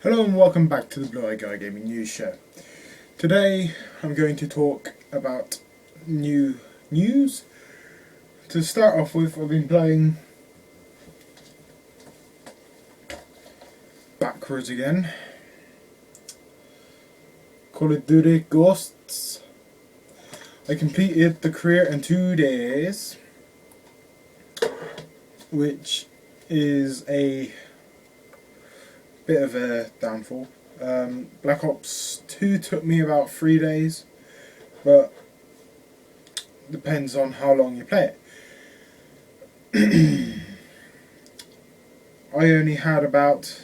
Hello and welcome back to the Blue Eye Guy Gaming News Show. Today I'm going to talk about new news. To start off with, I've been playing backwards again. Call of Duty Ghosts. I completed the career in 2 days, which is a bit of a downfall. Black Ops 2 took me about 3 days, but depends on how long you play it. I only had about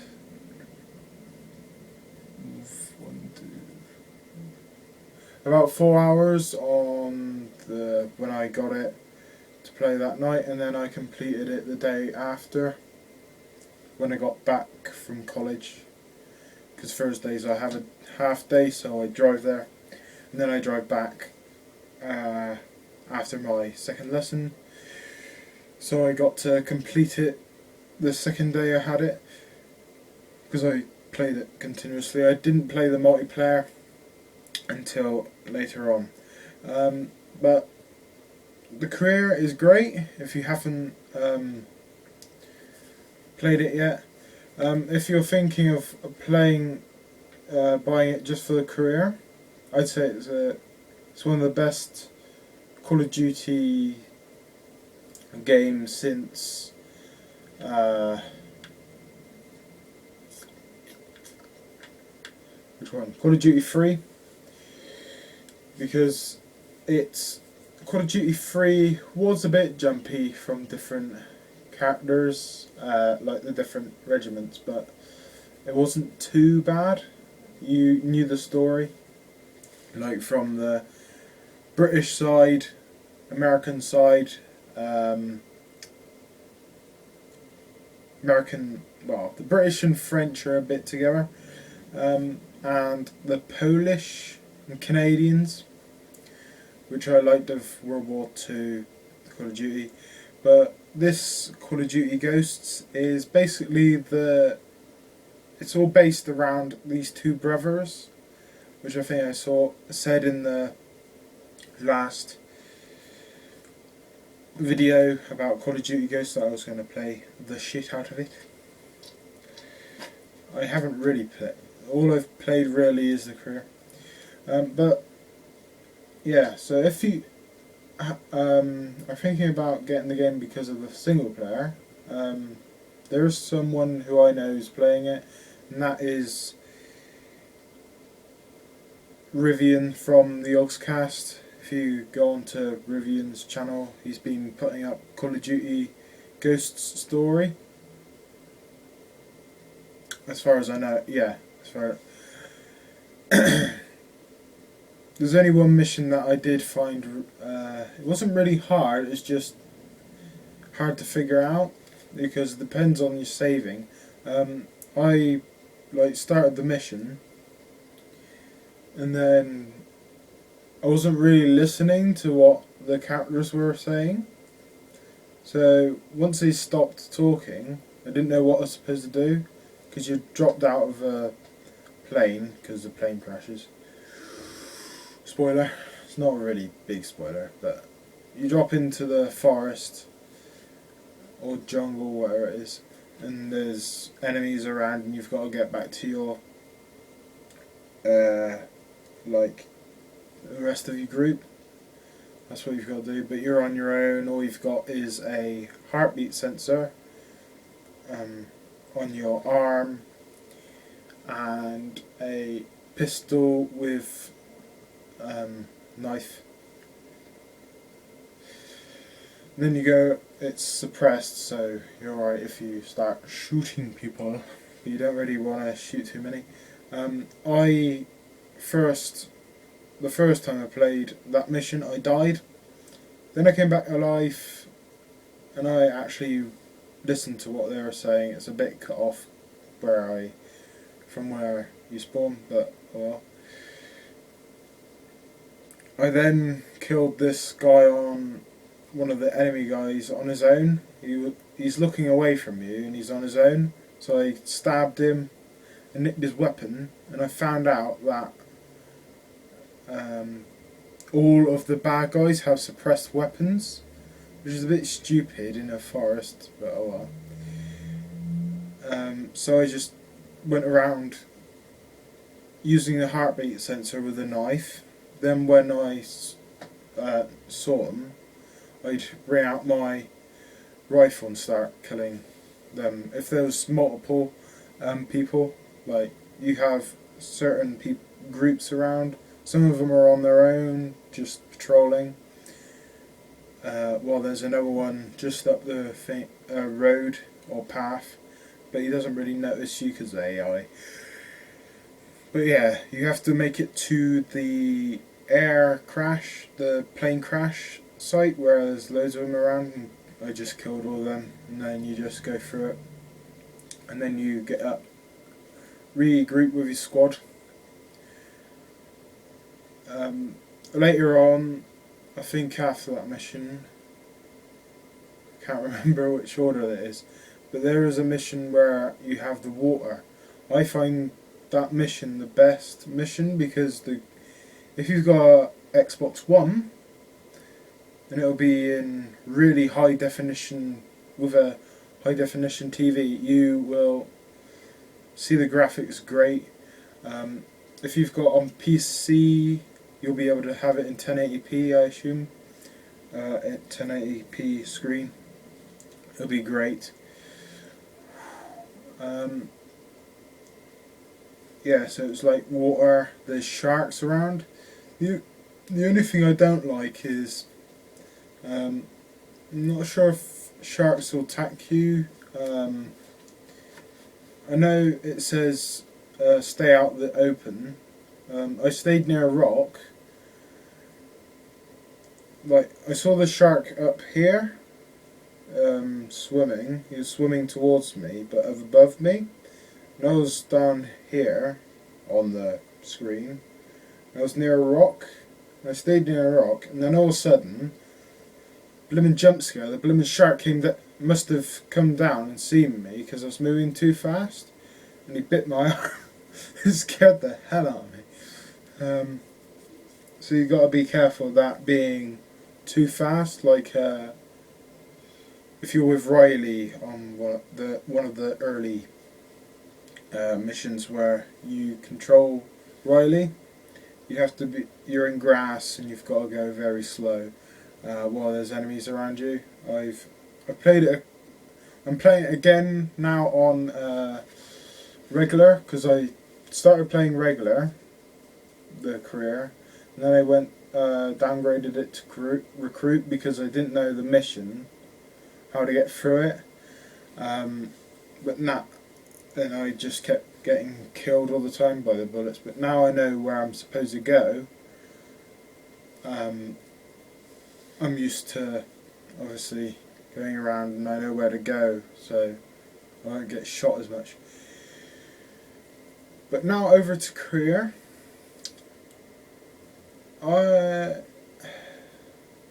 about 4 hours on when I got it to play that night, and then I completed it the day after when I got back from college, because Thursdays I have a half day, so I drive there and then I drive back after my second lesson, so I got to complete it the second day I had it because I played it continuously. I didn't play the multiplayer until later on, but the career is great if you haven't played it yet. If you're thinking of buying it just for the career, I'd say it's one of the best Call of Duty games since which one? Call of Duty 3, because Call of Duty 3 was a bit jumpy from different characters, like the different regiments, but it wasn't too bad. You knew the story, like from the British side, American side, the British and French are a bit together, and the Polish and Canadians, which I liked of World War II Call of Duty. But this Call of Duty Ghosts is basically it's all based around these two brothers, which I think I said in the last video about Call of Duty Ghosts that I was going to play the shit out of it. I haven't really played. All I've played really is the career. But yeah, so if you are thinking about getting the game because of the single player, there's someone who I know is playing it, and that is Rivian from the Oxcast. If you go onto Rivian's channel, he's been putting up Call of Duty Ghosts story. As far as I know, yeah. There's only one mission that I did find. It wasn't really hard. It's just hard to figure out because it depends on your saving. I started the mission, and then I wasn't really listening to what the characters were saying. So once they stopped talking, I didn't know what I was supposed to do, because you dropped out of a plane because the plane crashes. Spoiler. It's not a really big spoiler, but you drop into the forest or jungle, whatever it is, and there's enemies around, and you've got to get back to your the rest of your group. That's what you've got to do, but you're on your own. All you've got is a heartbeat sensor on your arm and a pistol with knife. And then you go, it's suppressed, so you're alright if you start shooting people, but you don't really want to shoot too many. The first time I played that mission, I died. Then I came back alive, and I actually listened to what they were saying. It's a bit cut off from where you spawn, but oh well. I then killed this guy one of the enemy guys on his own. He's looking away from you, and he's on his own. So I stabbed him, and nicked his weapon, and I found out that all of the bad guys have suppressed weapons, which is a bit stupid in a forest, but oh well. So I just went around using a heartbeat sensor with a knife. Then when I saw them, I'd bring out my rifle and start killing them. If there was multiple people, like you have certain groups around, some of them are on their own, just patrolling, while there's another one just up the road or path, but he doesn't really notice you because of AI. But yeah, you have to make it to the the plane crash site where there's loads of them around, and I just killed all of them, and then you just go through it, and then you get up, regroup with your squad. Later on, I think after that mission, I can't remember which order it is, but there is a mission where you have the water. I find that mission the best mission because if you've got Xbox One, then it'll be in really high definition with a high definition TV. You will see the graphics great. If you've got on PC, you'll be able to have it in 1080p, I assume, at 1080p screen. It'll be great. Yeah, so it's like water, there's sharks around. The only thing I don't like is, I'm not sure if sharks will attack you. I know it says stay out the open. I stayed near a rock. Like, I saw the shark up here, swimming. He was swimming towards me, but above me. And I was down here on the screen. I was near a rock. I stayed near a rock, and then all of a sudden, blimmin' jump scare. The blimmin' shark must have come down and seen me because I was moving too fast, and he bit my arm. It scared the hell out of me. So you got to be careful of that being too fast. Like if you're with Riley on one of the early missions where you control Riley, you're in grass and you've got to go very slow while there's enemies around you. I've played it. I'm playing it again now on regular because I started playing regular, the career, and then I went downgraded it to recruit because I didn't know the mission, how to get through it. But then I just kept getting killed all the time by the bullets. But now I know where I'm supposed to go. I'm used to obviously going around and I know where to go, so I won't get shot as much. But now over to career.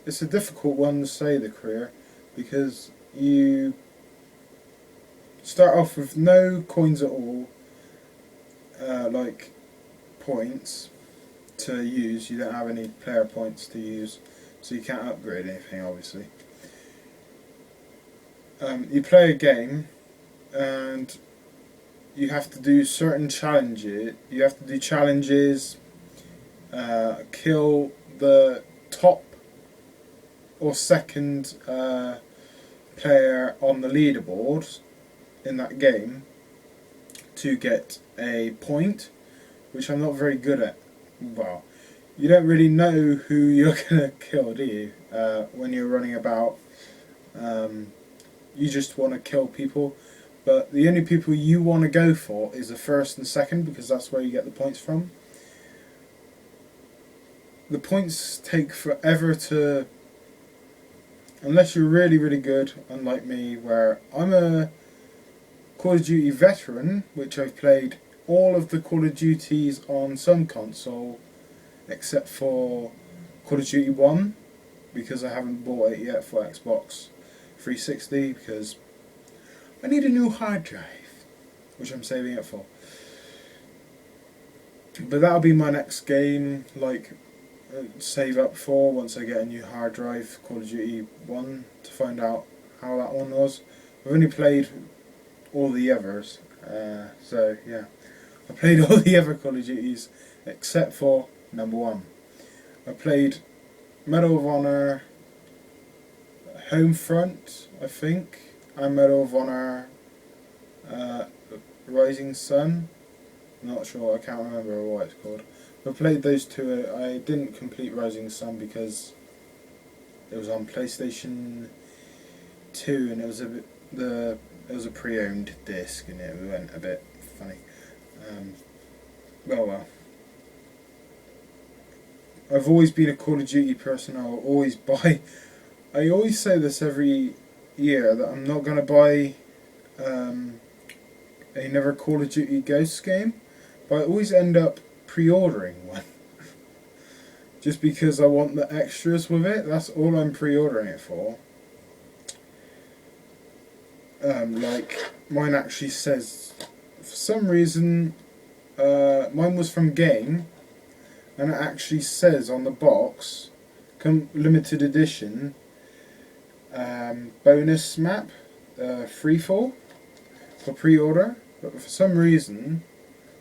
It's a difficult one to say, the career, because you start off with no coins at all, like points to use. You don't have any player points to use, so you can't upgrade anything, obviously. You play a game and you have to do certain challenges. You have to do challenges, kill the top or second player on the leaderboard in that game to get a point, which I'm not very good at. Well, you don't really know who you're gonna kill, do you? When you're running about, you just want to kill people, but the only people you want to go for is the first and second, because that's where you get the points from. The points take forever to, unless you're really, really good, unlike me, where I'm a Call of Duty veteran, which I've played all of the Call of Duties on some console, except for Call of Duty 1, because I haven't bought it yet for Xbox 360, because I need a new hard drive, which I'm saving it for. But that'll be my next game, like save up for once I get a new hard drive, Call of Duty 1, to find out how that one was. I've only played all the others, so yeah. I played all the other Call of Duties except for number 1. I played Medal of Honor Homefront, I think, and Medal of Honor Rising Sun. I'm not sure, I can't remember what it's called. I played those two. I didn't complete Rising Sun because it was on PlayStation 2 and it was a pre-owned disc and it went a bit funny. Well. I've always been a Call of Duty person. I'll always buy. I always say this every year that I'm not going to buy another Call of Duty Ghosts game, but I always end up pre-ordering one. Just because I want the extras with it. That's all I'm pre-ordering it for. Like mine actually says, for some reason, mine was from Game, and it actually says on the box, limited edition, bonus map, freefall for pre-order. But for some reason,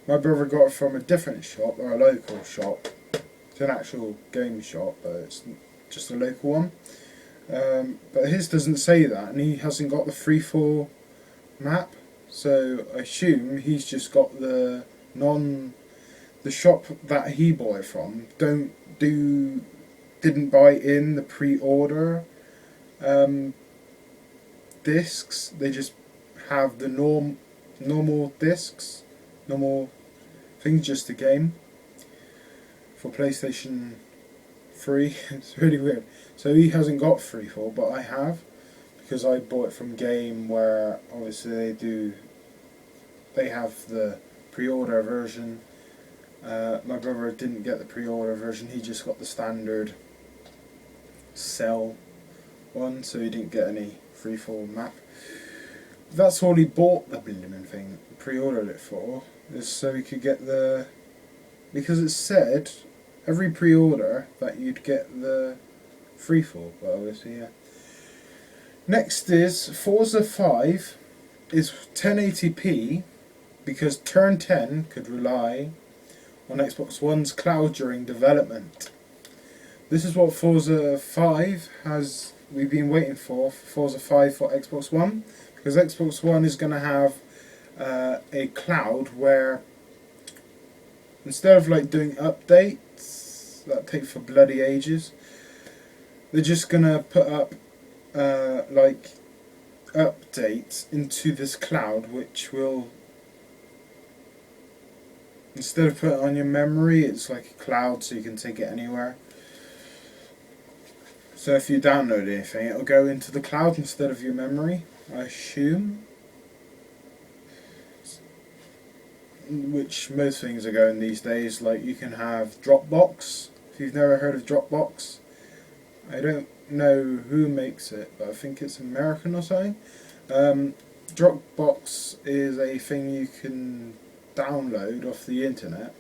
my brother got it from a different shop, or a local shop. It's an actual game shop, but it's just a local one. But his doesn't say that, and he hasn't got the freefall map, so I assume he's just got the shop that he bought it from didn't buy in the pre-order discs. They just have the normal discs, normal things, just a game for PlayStation 3. It's really weird. So he hasn't got freefall, but I have, because I bought it from Game, where obviously they have the pre-order version. My brother didn't get the pre-order version, he just got the standard cell one, so he didn't get any freefall map. That's all he bought the blooming thing, pre-ordered it for, is so he could get because it said every pre-order that you'd get the freefall, but obviously, yeah. Next is Forza 5 is 1080p because Turn 10 could rely on Xbox One's cloud during development. This is what Forza 5 we've been waiting for Forza 5 for Xbox One, because Xbox One is going to have a cloud where instead of like doing updates that take for bloody ages, they're just going to put up like updates into this cloud, which will, instead of putting it on your memory, it's like a cloud so you can take it anywhere. So if you download anything, it'll go into the cloud instead of your memory, I assume. Which most things are going these days. Like you can have Dropbox, if you've never heard of Dropbox. I don't know who makes it, but I think it's American or something. Dropbox is a thing you can download off the internet,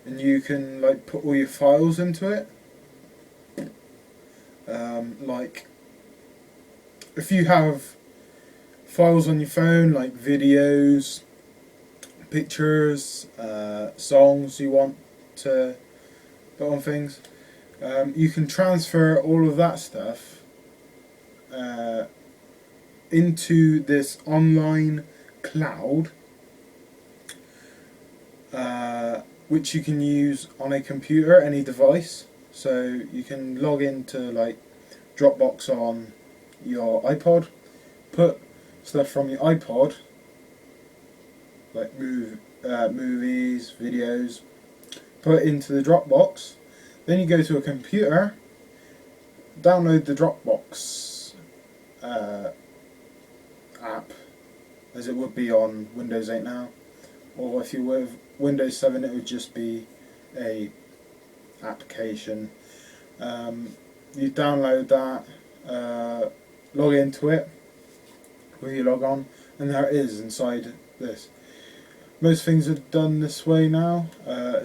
and you can like put all your files into it. Like if you have files on your phone, like videos, pictures, songs you want to put on things, you can transfer all of that stuff into this online cloud, which you can use on a computer, any device. So you can log into like Dropbox on your iPod, put stuff from your iPod, like movies, videos, put it into the Dropbox. Then you go to a computer, download the Dropbox app, as it would be on Windows 8 now, or if you were with Windows 7 it would just be a application. You download that, log into it with your log on, and there it is inside this. Most things are done this way now,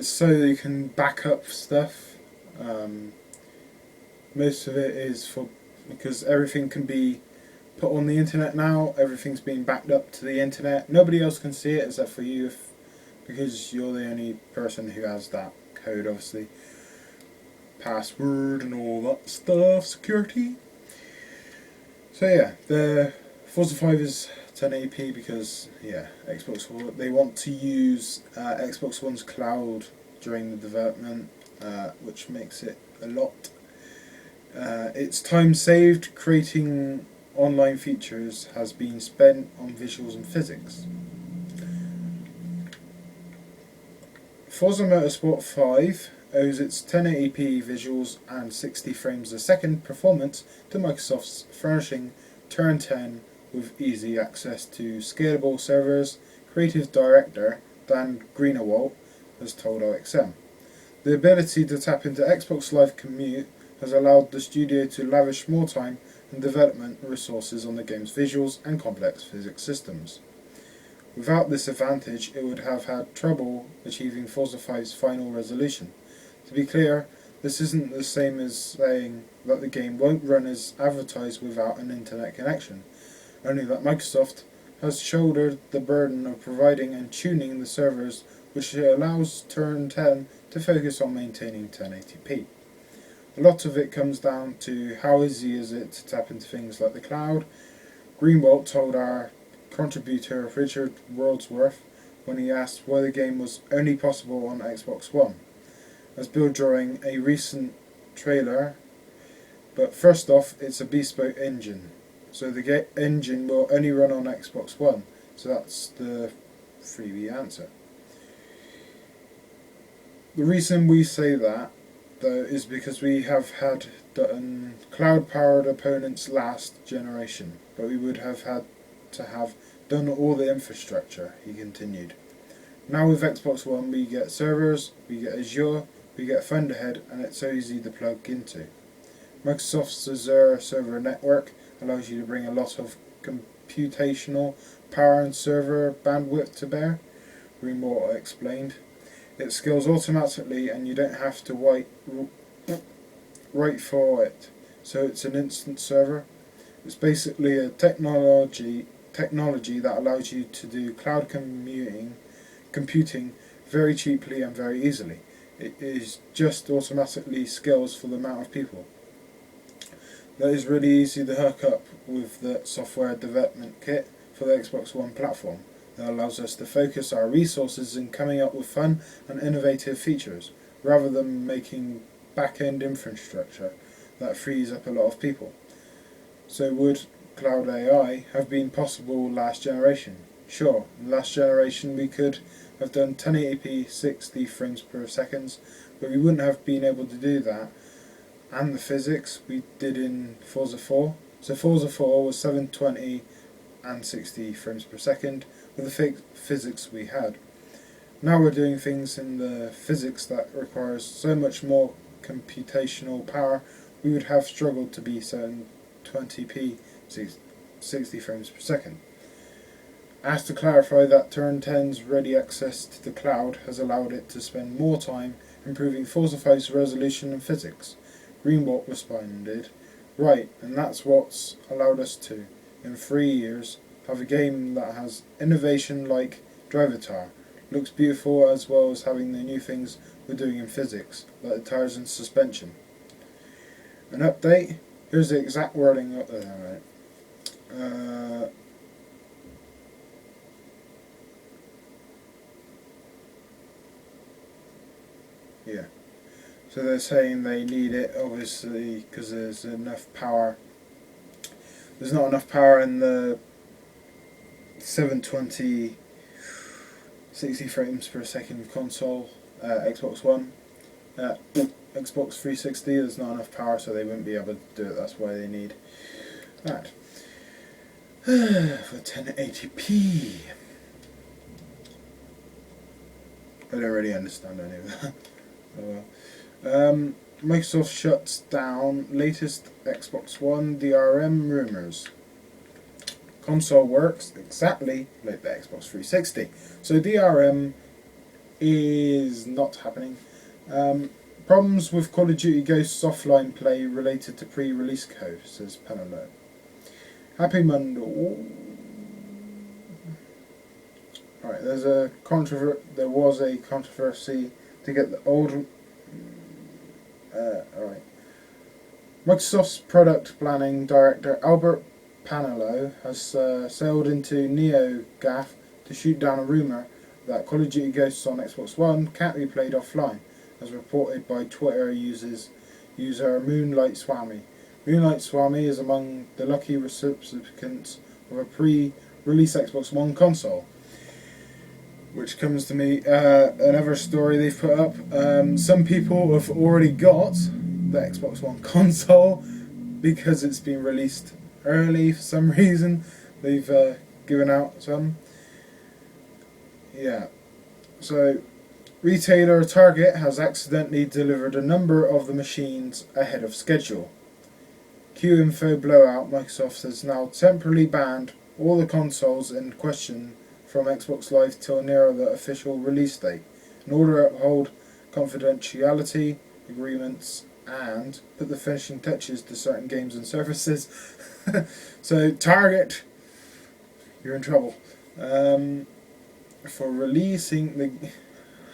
so you can back up stuff. Um, Most of it is for because everything can be put on the internet now. Everything's being backed up to the internet. Nobody else can see it except for you, because you're the only person who has that code, obviously. Password and all that stuff, security. So yeah, the Forza 5 is 1080p because Xbox One, they want to use Xbox One's cloud during the development, which makes it a lot. Its time saved creating online features has been spent on visuals and physics. Forza Motorsport 5 owes its 1080p visuals and 60 frames a second performance to Microsoft's furnishing Turn 10 with easy access to scalable servers, creative director Dan Greenawalt has told OXM. The ability to tap into Xbox Live Commute has allowed the studio to lavish more time and development resources on the game's visuals and complex physics systems. Without this advantage, it would have had trouble achieving Forza 5's final resolution. To be clear, this isn't the same as saying that the game won't run as advertised without an internet connection, only that Microsoft has shouldered the burden of providing and tuning the servers, which allows Turn 10 to focus on maintaining 1080p. A lot of it comes down to how easy is it to tap into things like the cloud. Greenwald told our contributor Richard Wordsworth when he asked why the game was only possible on Xbox One, as built during a recent trailer. But first off, it's a bespoke engine, so the engine will only run on Xbox One, so that's the freebie answer. The reason we say that, though, is because we have had done cloud-powered opponents last generation, but we would have had to have done all the infrastructure, he continued. Now with Xbox One we get servers, we get Azure, we get Thunderhead, and it's so easy to plug into. Microsoft's Azure server network allows you to bring a lot of computational power and server bandwidth to bear, Greenwater explained. It scales automatically and you don't have to write for it, so it's an instant server. It's basically a technology that allows you to do cloud computing very cheaply and very easily. It is just automatically scales for the amount of people. That is really easy to hook up with the software development kit for the Xbox One platform. That allows us to focus our resources in coming up with fun and innovative features, rather than making back-end infrastructure that frees up a lot of people. So would Cloud AI have been possible last generation? Sure, last generation we could have done 1080p 60 frames per second, but we wouldn't have been able to do that and the physics we did in Forza 4. So Forza 4 was 720 and 60 frames per second with the physics we had. Now we're doing things in the physics that requires so much more computational power, we would have struggled to be 720p 60 frames per second. Asked to clarify that Turn 10's ready access to the cloud has allowed it to spend more time improving Forza 5's resolution and physics, Greenwald responded, "Right, and that's what's allowed us to, in 3 years, have a game that has innovation like Drivatar, looks beautiful, as well as having the new things we're doing in physics, like the tires and suspension." An update? Here's the exact wording up there. Yeah. So they're saying they need it, obviously, because there's enough power. There's not enough power in the 720 60 frames per second console, Xbox One. Xbox 360, there's not enough power, so they wouldn't be able to do it. That's why they need that. For 1080p. I don't really understand any of that. Oh well. Microsoft shuts down latest Xbox One DRM rumors. console works exactly like the Xbox 360. So DRM is not happening. Problems with Call of Duty Ghosts offline play related to pre-release code, says Penelo. Happy Monday. Right, there was a controversy to get the old. Alright. Microsoft's product planning director Albert Panello has sailed into NeoGAF to shoot down a rumour that Call of Duty Ghosts on Xbox One can't be played offline, as reported by Twitter user Moonlight Swami. Moonlight Swami is among the lucky recipients of a pre-release Xbox One console. Which comes to me, another story they've put up. Some people have already got the Xbox One console because it's been released early for some reason. They've given out some. Yeah. So, retailer Target has accidentally delivered a number of the machines ahead of schedule. QInfo blowout: Microsoft has now temporarily banned all the consoles in question from Xbox Live till near the official release date, in order to uphold confidentiality agreements and put the finishing touches to certain games and services. So Target, you're in trouble. For releasing the...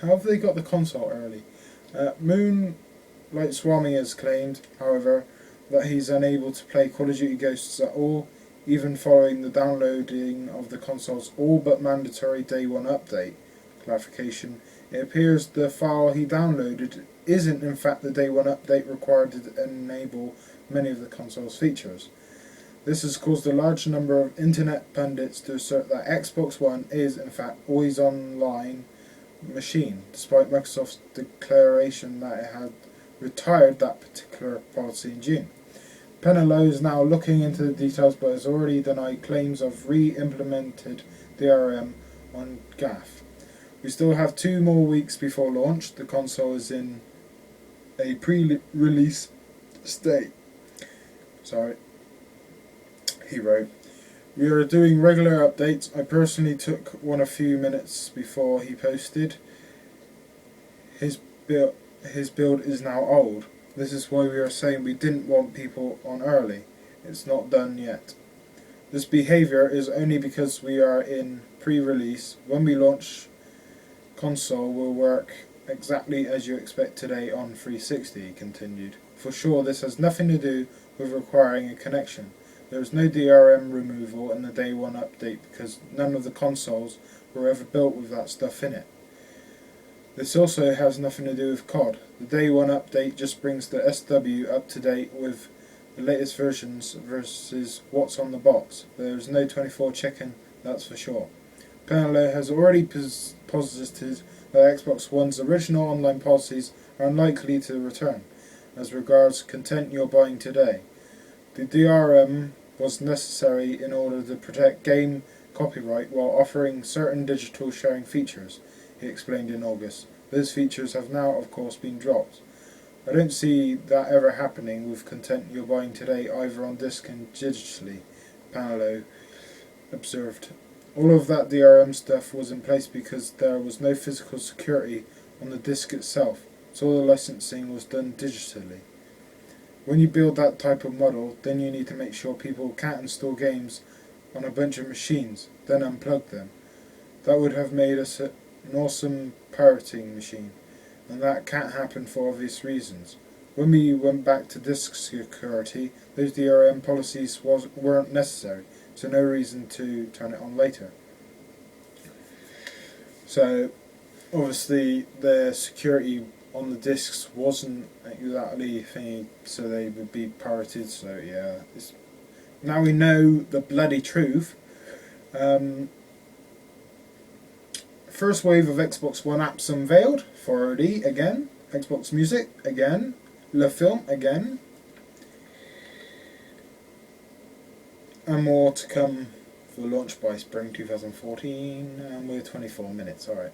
How have they got the console early? Moonlight Swami has claimed, however, that he's unable to play Call of Duty Ghosts at all, even following the downloading of the console's all but mandatory Day 1 update. Clarification: it appears the file he downloaded isn't in fact the Day 1 update required to enable many of the console's features. This has caused a large number of internet pundits to assert that Xbox One is in fact always online machine, despite Microsoft's declaration that it had retired that particular policy in June. Penelo is now looking into the details but has already denied claims of re-implemented DRM on GAF. We still have 2 more weeks before launch. The console is in a pre-release state. He wrote. We are doing regular updates. I personally took one a few minutes before he posted. His build is now old. This is why we are saying we didn't want people on early. It's not done yet. This behaviour is only because we are in pre-release. When we launch, console will work exactly as you expect today on 360, he continued. For sure, this has nothing to do with requiring a connection. There is no DRM removal in the Day 1 update because none of the consoles were ever built with that stuff in it. This also has nothing to do with COD. The Day 1 update just brings the SW up to date with the latest versions versus what's on the box. There is no 24 chicken, that's for sure. Penelo has already posited that Xbox One's original online policies are unlikely to return, as regards content you're buying today. The DRM was necessary in order to protect game copyright while offering certain digital sharing features, he explained in August. Those features have now, of course, been dropped. I don't see that ever happening with content you're buying today, either on disc and digitally, Panelo observed. All of that DRM stuff was in place because there was no physical security on the disc itself, so all the licensing was done digitally. When you build that type of model, then you need to make sure people can't install games on a bunch of machines, then unplug them. That would have made us an awesome pirating machine, and that can't happen for obvious reasons. When we went back to disk security, those DRM policies weren't necessary, so no reason to turn it on later. So, obviously, the security on the discs wasn't exactly thingy, so they would be pirated. So yeah, now we know the bloody truth. First wave of Xbox One apps unveiled. 4OD again, Xbox Music again, Le Film again, and more to come for launch by spring 2014. And we're 24 minutes. All right.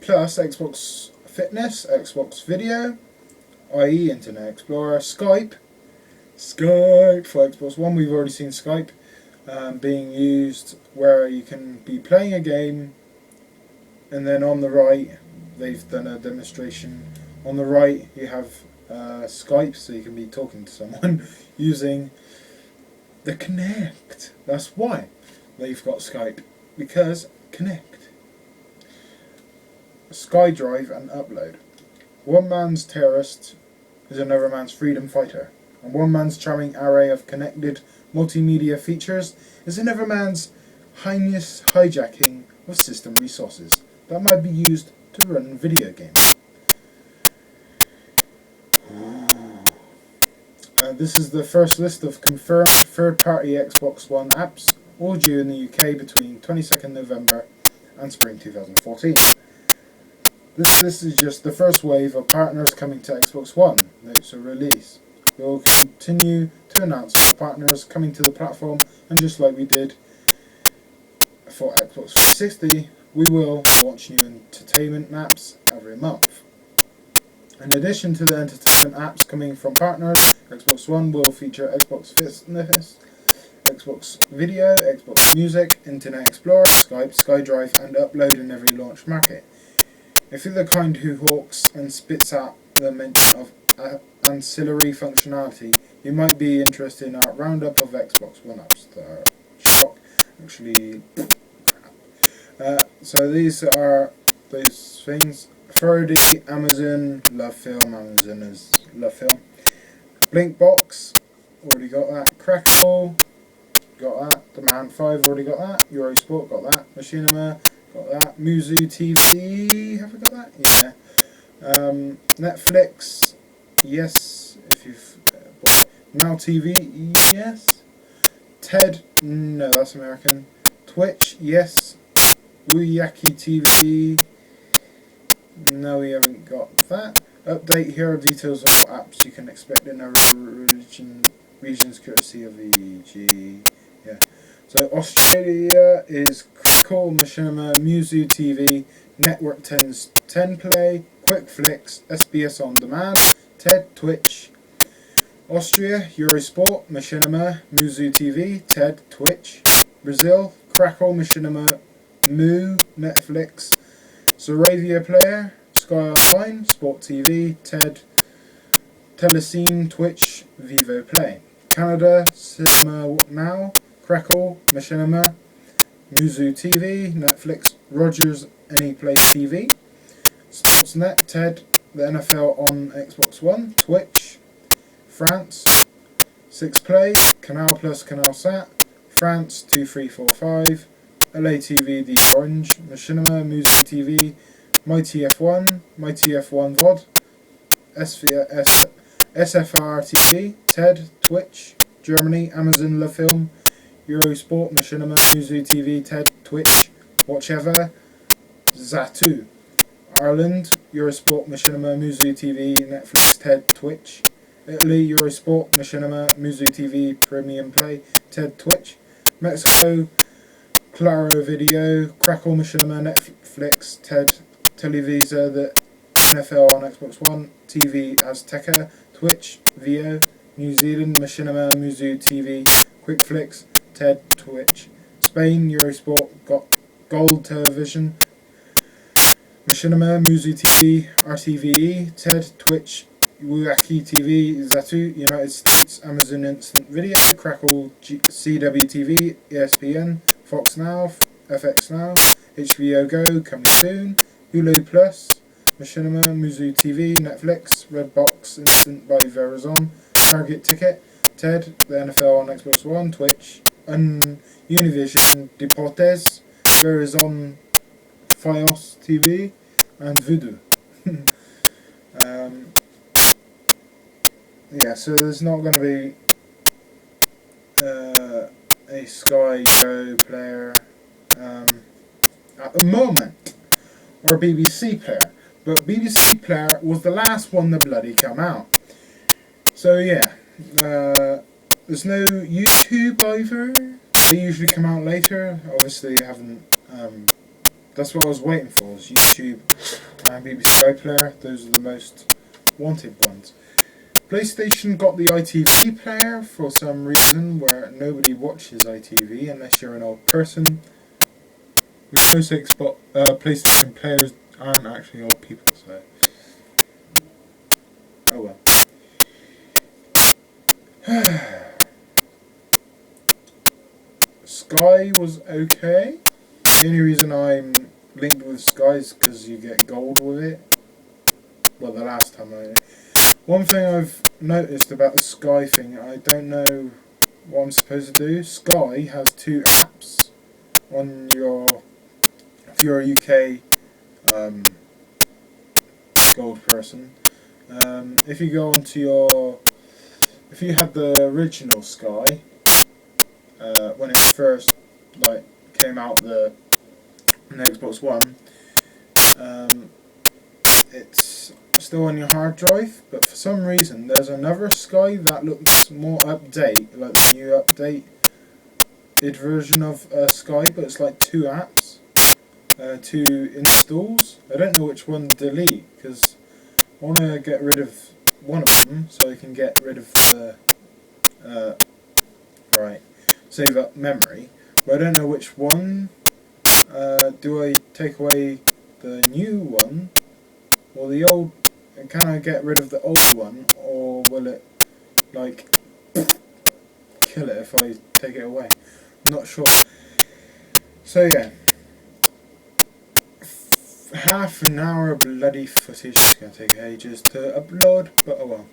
Plus Xbox Fitness, Xbox Video, i.e. Internet Explorer, Skype, Skype for Xbox One. We've already seen Skype being used where you can be playing a game, and then on the right, they've done a demonstration. On the right, you have Skype, so you can be talking to someone using the Kinect. That's why they've got Skype, because Kinect. SkyDrive and upload. One man's terrorist is another man's freedom fighter, and one man's charming array of connected multimedia features is another man's heinous hijacking of system resources that might be used to run video games. This is the first list of confirmed third-party Xbox One apps, all due in the UK between 22nd November and spring 2014. This list is just the first wave of partners coming to Xbox One. Notes of release. We will continue to announce more partners coming to the platform, and just like we did for Xbox 360, we will launch new entertainment apps every month. In addition to the entertainment apps coming from partners, Xbox One will feature Xbox Fitness, Xbox Video, Xbox Music, Internet Explorer, Skype, SkyDrive, and Upload in every launch market. If you're the kind who hawks and spits out the mention of ancillary functionality, you might be interested in our roundup of Xbox One apps that are shock. Actually, so these are those things. 3D, Amazon, Love Film, Amazon is Love Film. Blinkbox, already got that. Crackle, got that. Demand 5, already got that. Eurosport, got that. Machinima, got that. Muzu TV, have I got that? Yeah. Netflix, yes. If you've bought Now TV, yes. TED, no, that's American. Twitch, yes. Uyaki TV, no, we haven't got that. Update, here are details of what apps you can expect in our regions courtesy of VG. Yeah. So Australia is Crackle, Machinima, Muzu TV, Network 10's 10 Play, Quick Flicks, SBS On Demand, TED, Twitch. Austria, Eurosport, Machinima, Muzu TV, TED, Twitch. Brazil, Crackle, Machinima, Moo, Netflix. Saravia Player, Sky Online, Sport TV, TED, Telecine, Twitch, Vivo Play. Canada, Cinema Now, Crackle, Machinima, Muzu TV, Netflix, Rogers Anyplay TV, Sportsnet, TED, the NFL on Xbox One, Twitch. France, 6play, Canal Plus, Canal Sat, France 2345, LA TV, The Orange, Machinima, Muzu TV, MyTF1, MyTF1 VOD, SFR TV, TED, Twitch, Germany, Amazon Love Film, Eurosport, Machinima, Muzu TV, TED, Twitch, Watchever, Zatu, Ireland, Eurosport, Machinima, Muzu TV, Netflix, TED, Twitch, Italy, Eurosport, Machinima, Muzu TV, Premium Play, TED, Twitch, Mexico, Claro Video, Crackle, Machinima, Netflix, TED, Televisa, the NFL on Xbox One, TV Azteca, Twitch, Vio, New Zealand, Machinima, Muzu TV, Quickflix, TED, Twitch, Spain, Eurosport, got Gold Television, Machinima, Muzu TV, RTVE, TED, Twitch, Wuaki TV, Zatu, United States, Amazon Instant Video, Crackle, CWTV, ESPN, Fox Now, FX Now, HBO Go, coming soon, Hulu Plus, Machinima, Muzu TV, Netflix, Redbox Instant by Verizon, Target Ticket, TED, the NFL on Xbox One, Twitch, Univision Deportes, Verizon Fios TV, and Voodoo. Yeah, so there's not going to be a Sky Go player at the moment, or a BBC player, but BBC player was the last one that bloody come out. So yeah, there's no YouTube either. They usually come out later. Obviously they haven't, that's what I was waiting for, was YouTube and BBC iPlayer. Those are the most wanted ones. PlayStation got the ITV player for some reason where nobody watches ITV unless you're an old person. Which most PlayStation players aren't actually old people, so... Oh well. Sky was okay. The only reason I'm linked with Sky is because you get gold with it. Well, the last time I... One thing I've noticed about the Sky thing, I don't know what I'm supposed to do. Sky has 2 apps on your... If you're a UK gold person. If you go onto your... If you had the original Sky, when it first came out on the Xbox One, it's still on your hard drive, but for some reason there's another Sky that looks more update, like the new updated version of Sky, but it's like 2 apps, 2 installs. I don't know which one to delete because I want to get rid of one of them so I can get rid of the save up memory, but I don't know which one. Do I take away the new one or the old? Can I get rid of the old one, or will it kill it if I take it away? I'm not sure. So yeah, half an hour of bloody footage. It's going to take ages to upload, but oh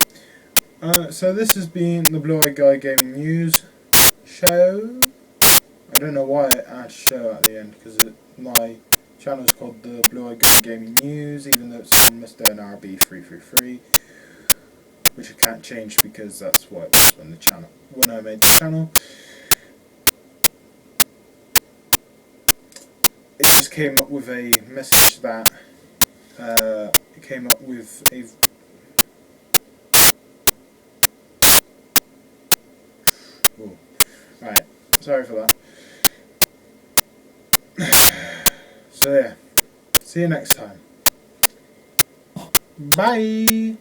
well. So this has been the Blue Eyed Guy Gaming News show. I don't know why I add show at the end, because my channel is called the Blue Eyed Guy Gaming News, even though it's on Mr. NRB333, which I can't change because that's what it was when I made the channel. It just came up with a message that it came up with a Right, sorry for that. So yeah, see you next time. Bye!